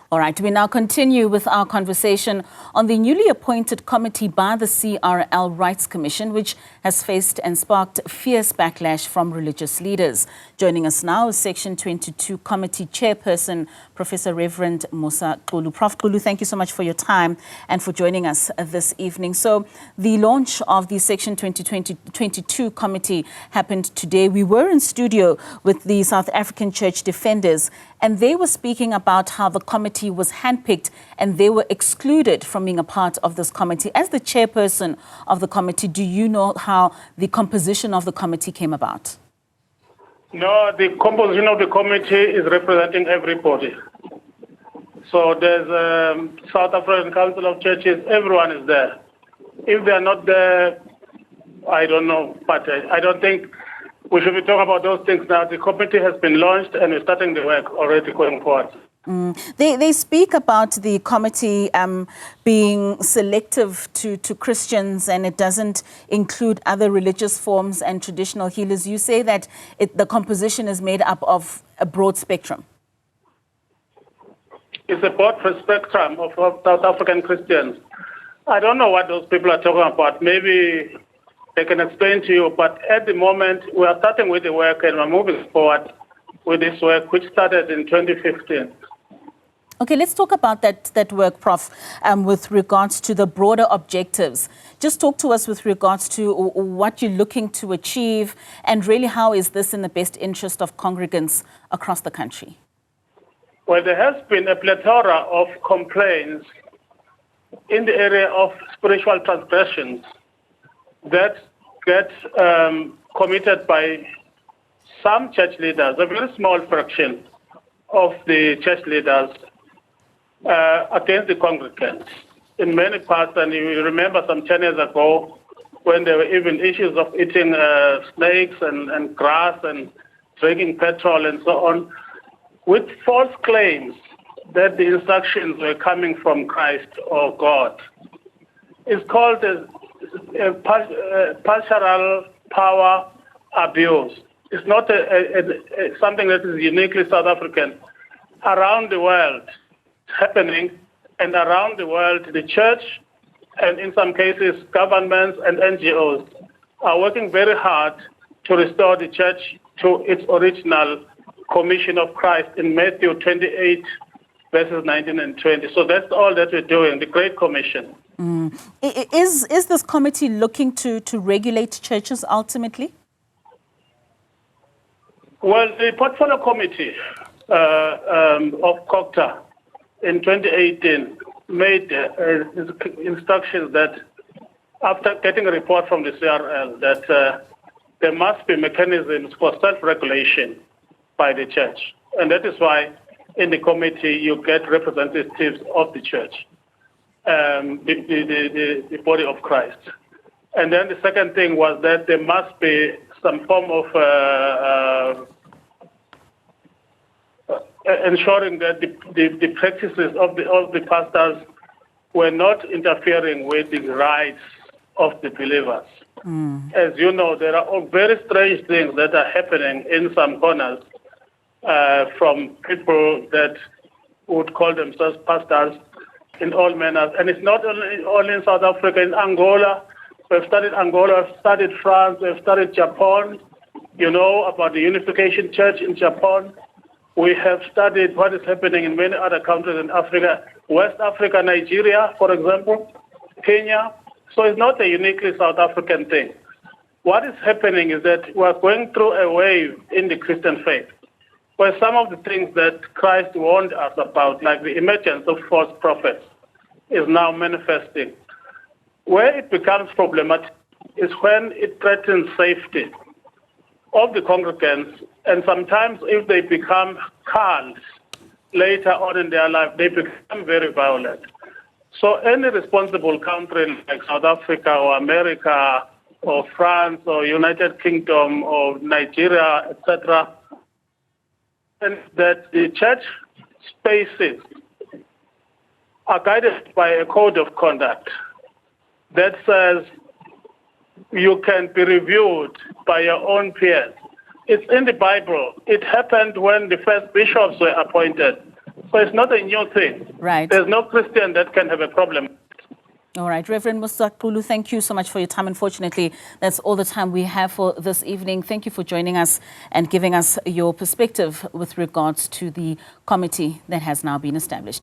All right, we now continue with our conversation on the newly appointed committee by the CRL Rights Commission, which has faced and sparked fierce backlash from religious leaders. Joining us now is Section 22 Committee Chairperson, Professor Reverend Musa Xulu. Prof. Xulu, thank you so much for your time and for joining us this evening. So the launch of the Section 22 Committee happened today. We were in studio with the South African Church Defenders, and they were speaking about how the committee was handpicked and they were excluded from being a part of this committee. As the chairperson of the committee, do you know how the composition of the committee came about? No, the composition of the committee is representing everybody. So there's South African Council of Churches, everyone is there. If they are not there, I don't know, but I don't think we should be talking about those things now. The committee has been launched and we're starting the work already going forward. They speak about the committee being selective to Christians and it doesn't include other religious forms and traditional healers. You say that the composition is made up of a broad spectrum. It's a broad spectrum of South African Christians. I don't know what those people are talking about. Maybe they can explain to you, but at the moment we are starting with the work and we're moving forward with this work, which started in 2015. Okay, let's talk about that work, Prof, with regards to the broader objectives. Just talk to us with regards to what you're looking to achieve and really how is this in the best interest of congregants across the country? Well, there has been a plethora of complaints in the area of spiritual transgressions that get committed by some church leaders, a very small fraction of the church leaders, against the congregants in many parts. And you remember some 10 years ago when there were even issues of eating snakes and grass and drinking petrol and so on, with false claims that the instructions were coming from Christ or God. It's called pastoral power abuse. It's not something that is uniquely South African. Around the world, it's happening, and around the world, the church, and in some cases, governments and NGOs are working very hard to restore the church to its original commission of Christ in Matthew 28, verses 19 and 20. So that's all that we're doing, the Great Commission. Is this committee looking to regulate churches ultimately? Well, the Portfolio Committee of COCTA in 2018 made instructions that after getting a report from the CRL that there must be mechanisms for self-regulation by the church. And that is why in the committee you get representatives of the church, the body of Christ. And then the second thing was that there must be some form of ensuring that the practices of the pastors were not interfering with the rights of the believers. As you know, there are all very strange things that are happening in some corners from people that would call themselves pastors in all manners. And it's not only in South Africa, in Angola. We've studied Angola, we've studied France, we've studied Japan. You know about the Unification Church in Japan. We have studied what is happening in many other countries in Africa, West Africa, Nigeria, for example, Kenya. So it's not a uniquely South African thing. What is happening is that we're going through a wave in the Christian faith, where some of the things that Christ warned us about, like the emergence of false prophets, is now manifesting. Where it becomes problematic is when it threatens safety of the congregants, and sometimes if they become cults later on in their life, they become very violent. So any responsible country like South Africa or America or France or United Kingdom or Nigeria, etc., and that the church spaces are guided by a code of conduct that says you can be reviewed by your own peers. It's in the Bible. It happened when the first bishops were appointed. So it's not a new thing. Right. There's no Christian that can have a problem. All right, Reverend Musa Xulu, thank you so much for your time. Unfortunately, that's all the time we have for this evening. Thank you for joining us and giving us your perspective with regards to the committee that has now been established.